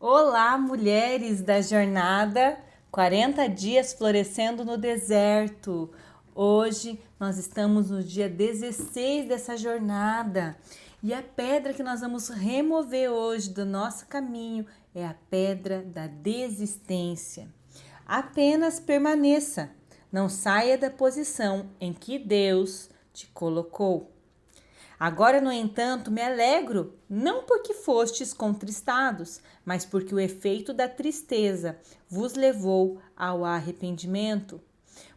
Olá, mulheres da jornada 40 dias florescendo no deserto. Hoje nós estamos no dia 16 dessa jornada e a pedra que nós vamos remover hoje do nosso caminho é a pedra da desistência. Apenas permaneça, não saia da posição em que Deus te colocou. Agora, no entanto, me alegro, não porque fostes contristados, mas porque o efeito da tristeza vos levou ao arrependimento.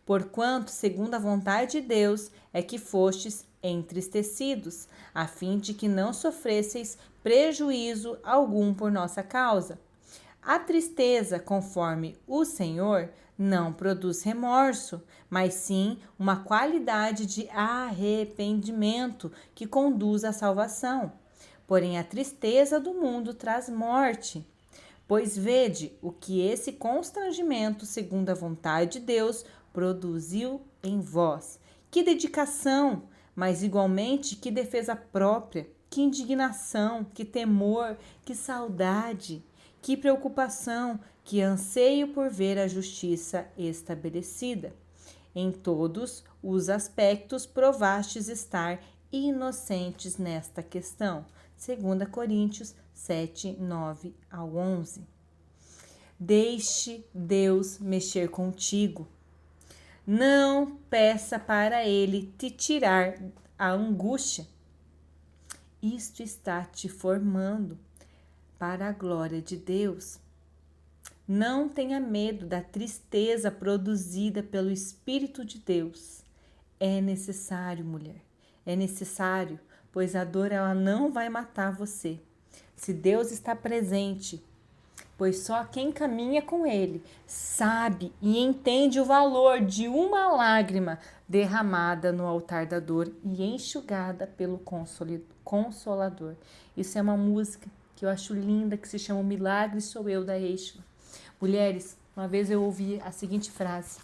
Porquanto, segundo a vontade de Deus, é que fostes entristecidos, a fim de que não sofresseis prejuízo algum por nossa causa. A tristeza, conforme o Senhor, não produz remorso, mas sim uma qualidade de arrependimento que conduz à salvação. Porém, a tristeza do mundo traz morte. Pois vede o que esse constrangimento, segundo a vontade de Deus, produziu em vós. Que dedicação, mas igualmente que defesa própria, que indignação, que temor, que saudade. Que preocupação, que anseio por ver a justiça estabelecida. Em todos os aspectos provastes estar inocentes nesta questão. 2 Coríntios 7, 9 ao 11. Deixe Deus mexer contigo. Não peça para Ele te tirar a angústia. Isto está te formando para a glória de Deus. Não tenha medo da tristeza produzida pelo Espírito de Deus. É necessário, mulher. É necessário, pois a dor ela não vai matar você. Se Deus está presente, pois só quem caminha com Ele sabe e entende o valor de uma lágrima derramada no altar da dor e enxugada pelo Consolador. Isso é uma música que eu acho linda, que se chama O Milagre Sou Eu, da Eixo. Mulheres, uma vez eu ouvi a seguinte frase: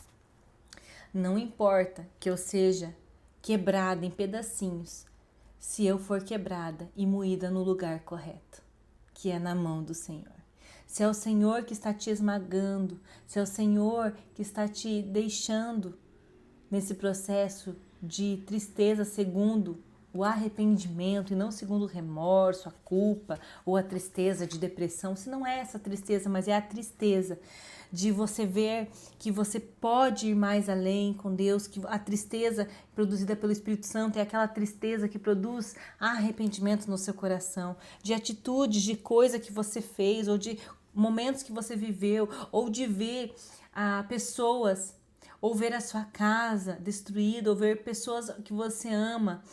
não importa que eu seja quebrada em pedacinhos, se eu for quebrada e moída no lugar correto, que é na mão do Senhor. Se é o Senhor que está te esmagando, se é o Senhor que está te deixando nesse processo de tristeza segundo o arrependimento e não segundo o remorso, a culpa ou a tristeza de depressão. Se não é essa tristeza, mas é a tristeza de você ver que você pode ir mais além com Deus, que a tristeza produzida pelo Espírito Santo é aquela tristeza que produz arrependimento no seu coração, de atitudes, de coisa que você fez, ou de momentos que você viveu, ou de ver pessoas, ou ver a sua casa destruída, ou ver pessoas que você ama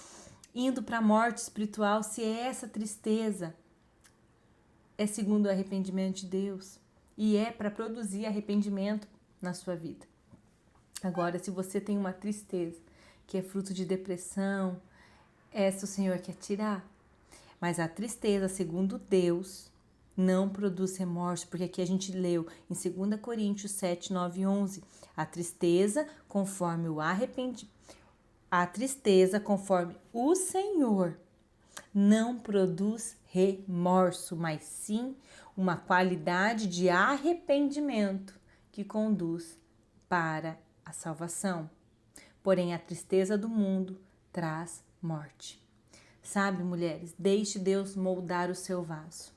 indo para a morte espiritual. Se essa tristeza é segundo o arrependimento de Deus e é para produzir arrependimento na sua vida. Agora, se você tem uma tristeza que é fruto de depressão, essa o Senhor quer tirar. Mas a tristeza, segundo Deus, não produz remorso, porque aqui a gente leu em 2 Coríntios 7, 9 e 11, a tristeza conforme o arrependimento. A tristeza, conforme o Senhor, não produz remorso, mas sim uma qualidade de arrependimento que conduz para a salvação. Porém, a tristeza do mundo traz morte. Sabe, mulheres, deixe Deus moldar o seu vaso,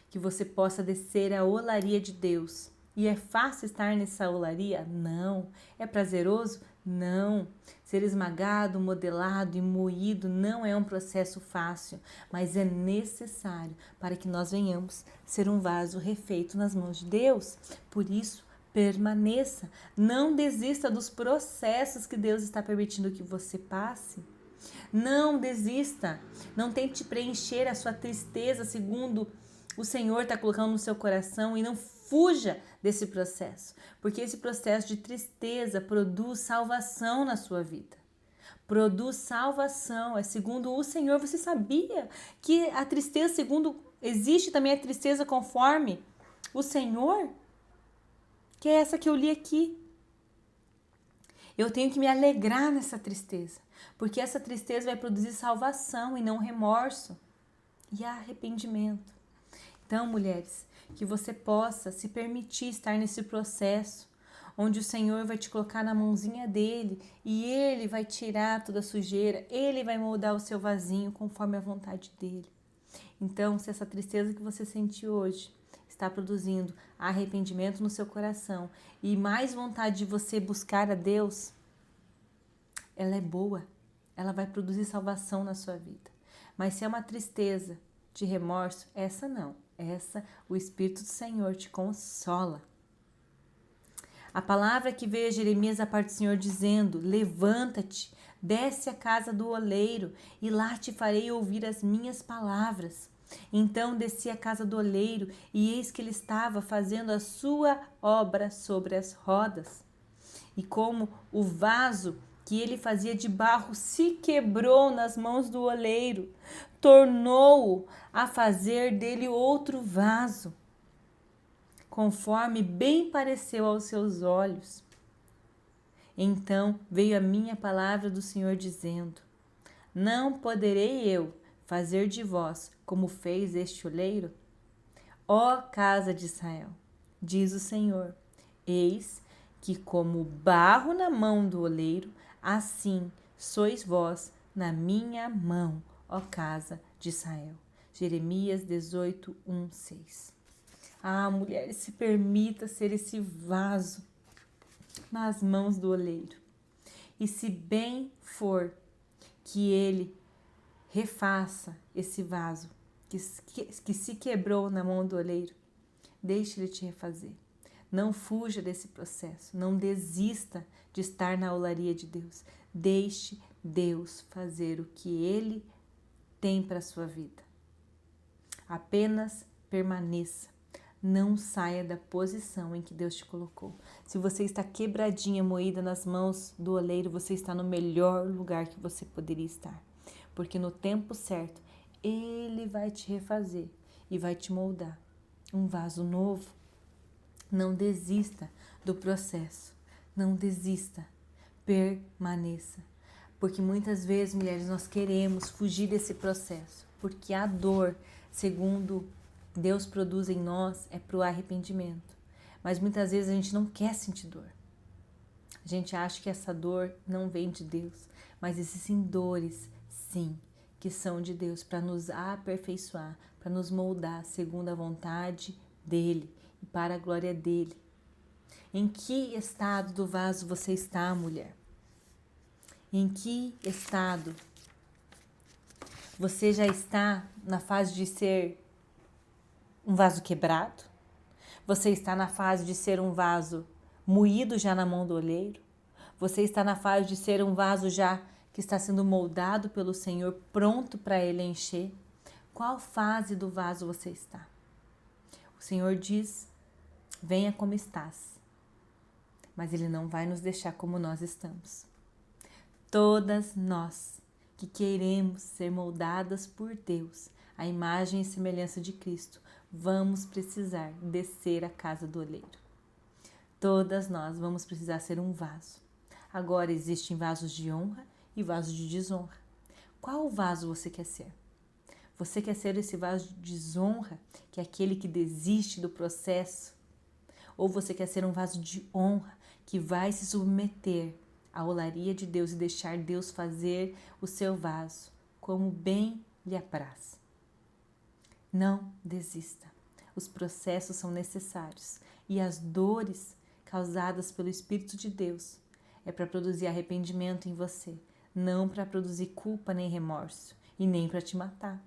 que você possa descer a olaria de Deus. E é fácil estar nessa olaria? Não. É prazeroso? Não. Ser esmagado, modelado e moído não é um processo fácil, mas é necessário para que nós venhamos ser um vaso refeito nas mãos de Deus. Por isso, permaneça. Não desista dos processos que Deus está permitindo que você passe. Não desista. Não tente preencher a sua tristeza segundo o Senhor está colocando no seu coração e não fuja desse processo, porque esse processo de tristeza produz salvação na sua vida. Produz salvação, é segundo o Senhor. Você sabia que a tristeza existe também a tristeza conforme o Senhor? Que é essa que eu li aqui. Eu tenho que me alegrar nessa tristeza, porque essa tristeza vai produzir salvação e não remorso e arrependimento. Então, mulheres, que você possa se permitir estar nesse processo, onde o Senhor vai te colocar na mãozinha dele e ele vai tirar toda a sujeira, ele vai moldar o seu vasinho conforme a vontade dele. Então, se essa tristeza que você sente hoje está produzindo arrependimento no seu coração e mais vontade de você buscar a Deus, ela é boa, ela vai produzir salvação na sua vida. Mas se é uma tristeza de remorso, essa não, essa o Espírito do Senhor te consola. A palavra que veio a Jeremias da parte do Senhor dizendo: levanta-te, desce à casa do oleiro e lá te farei ouvir as minhas palavras. Então desci à casa do oleiro e eis que ele estava fazendo a sua obra sobre as rodas. E como o vaso que ele fazia de barro se quebrou nas mãos do oleiro, tornou-o a fazer dele outro vaso, conforme bem pareceu aos seus olhos. Então veio a minha palavra do Senhor dizendo: não poderei eu fazer de vós como fez este oleiro? Ó casa de Israel, diz o Senhor, eis que como barro na mão do oleiro, assim sois vós na minha mão, ó casa de Israel. Jeremias 18, 1, 6. Ah, mulher, se permita ser esse vaso nas mãos do oleiro. E se bem for que ele refaça esse vaso que se quebrou na mão do oleiro, deixe ele te refazer. Não fuja desse processo, não desista de estar na olaria de Deus. Deixe Deus fazer o que ele tem para a sua vida. Apenas permaneça. Não saia da posição em que Deus te colocou. Se você está quebradinha, moída nas mãos do oleiro, você está no melhor lugar que você poderia estar. Porque no tempo certo, ele vai te refazer e vai te moldar um vaso novo. Não desista do processo. Não desista. Permaneça. Porque muitas vezes, mulheres, nós queremos fugir desse processo. Porque a dor, segundo Deus produz em nós, é para o arrependimento. Mas muitas vezes a gente não quer sentir dor. A gente acha que essa dor não vem de Deus. Mas existem dores, sim, que são de Deus para nos aperfeiçoar, para nos moldar segundo a vontade dEle e para a glória dEle. Em que estado do vaso você está, mulher? Em que estado? Você já está na fase de ser um vaso quebrado? Você está na fase de ser um vaso moído já na mão do oleiro? Você está na fase de ser um vaso já que está sendo moldado pelo Senhor, pronto para Ele encher? Qual fase do vaso você está? O Senhor diz: venha como estás, mas Ele não vai nos deixar como nós estamos. Todas nós que queremos ser moldadas por Deus, a imagem e semelhança de Cristo, vamos precisar descer à casa do oleiro. Todas nós vamos precisar ser um vaso. Agora existem vasos de honra e vasos de desonra. Qual vaso você quer ser? Você quer ser esse vaso de desonra, que é aquele que desiste do processo? Ou você quer ser um vaso de honra, que vai se submeter à olaria de Deus e deixar Deus fazer o seu vaso, como bem lhe apraz? Não desista. Os processos são necessários e as dores causadas pelo Espírito de Deus é para produzir arrependimento em você, não para produzir culpa nem remorso e nem para te matar.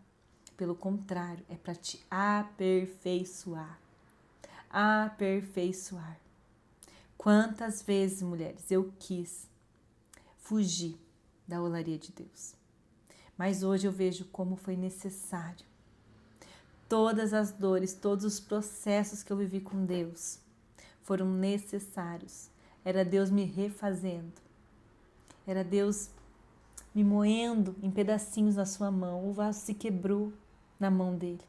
Pelo contrário, é para te aperfeiçoar. Aperfeiçoar. Quantas vezes, mulheres, eu quis fugir da olaria de Deus, mas hoje eu vejo como foi necessário. Todas as dores, todos os processos que eu vivi com Deus foram necessários. Era Deus me refazendo. Era Deus me moendo em pedacinhos na sua mão. O vaso se quebrou na mão dele.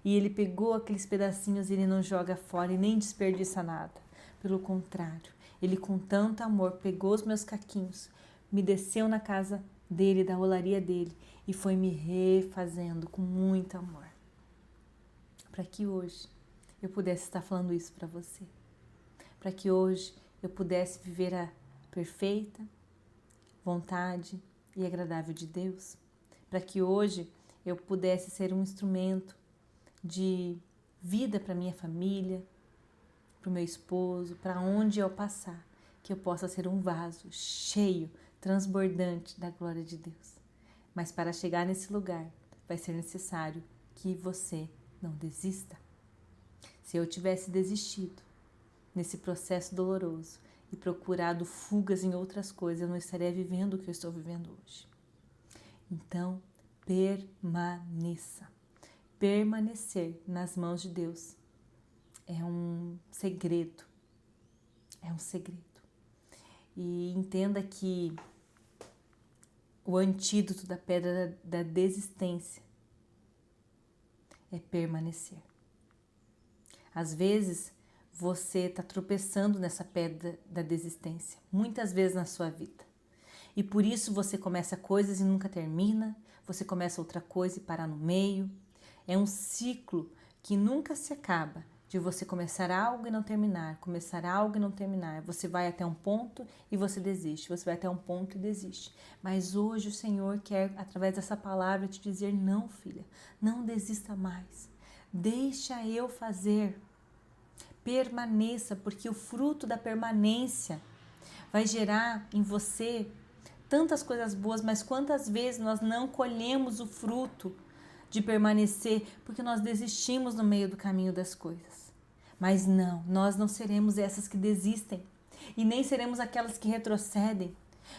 E ele pegou aqueles pedacinhos e ele não joga fora e nem desperdiça nada. Pelo contrário, ele com tanto amor pegou os meus caquinhos, me desceu na casa dele, da olaria dele, e foi me refazendo com muito amor. Para que hoje eu pudesse estar falando isso para você. Para que hoje eu pudesse viver a perfeita vontade e agradável de Deus. Para que hoje eu pudesse ser um instrumento de vida para minha família, para o meu esposo, para onde eu passar, que eu possa ser um vaso cheio, transbordante da glória de Deus. Mas para chegar nesse lugar, vai ser necessário que você não desista. Se eu tivesse desistido nesse processo doloroso e procurado fugas em outras coisas, eu não estaria vivendo o que eu estou vivendo hoje. Então, permaneça. Permanecer nas mãos de Deus é um segredo. É um segredo. E entenda que o antídoto da pedra da desistência é permanecer. Às vezes, você está tropeçando nessa pedra da desistência, muitas vezes na sua vida. E por isso você começa coisas e nunca termina, você começa outra coisa e para no meio. É um ciclo que nunca se acaba, de você começar algo e não terminar, começar algo e não terminar. Você vai até um ponto e você desiste, você vai até um ponto e desiste. Mas hoje o Senhor quer, através dessa palavra, te dizer: não, filha, não desista mais. Deixa eu fazer. Permaneça, porque o fruto da permanência vai gerar em você tantas coisas boas, mas quantas vezes nós não colhemos o fruto de permanecer porque nós desistimos no meio do caminho das coisas. Mas não, nós não seremos essas que desistem e nem seremos aquelas que retrocedem,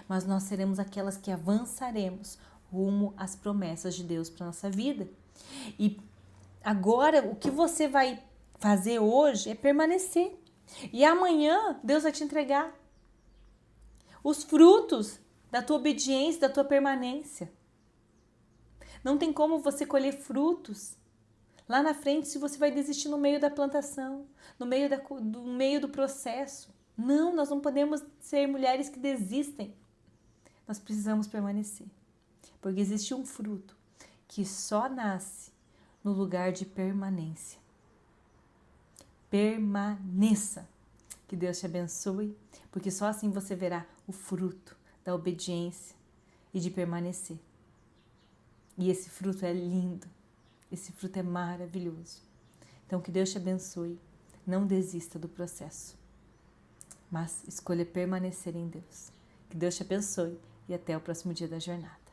mas nós seremos aquelas que avançaremos rumo às promessas de Deus para a nossa vida. E agora, o que você vai fazer hoje é permanecer. E amanhã Deus vai te entregar os frutos da tua obediência, da tua permanência. Não tem como você colher frutos lá na frente se você vai desistir no meio da plantação, no meio do processo. Não, nós não podemos ser mulheres que desistem. Nós precisamos permanecer. Porque existe um fruto que só nasce no lugar de permanência. Permaneça. Que Deus te abençoe, porque só assim você verá o fruto da obediência e de permanecer. E esse fruto é lindo, esse fruto é maravilhoso. Então que Deus te abençoe, não desista do processo, mas escolha permanecer em Deus. Que Deus te abençoe e até o próximo dia da jornada.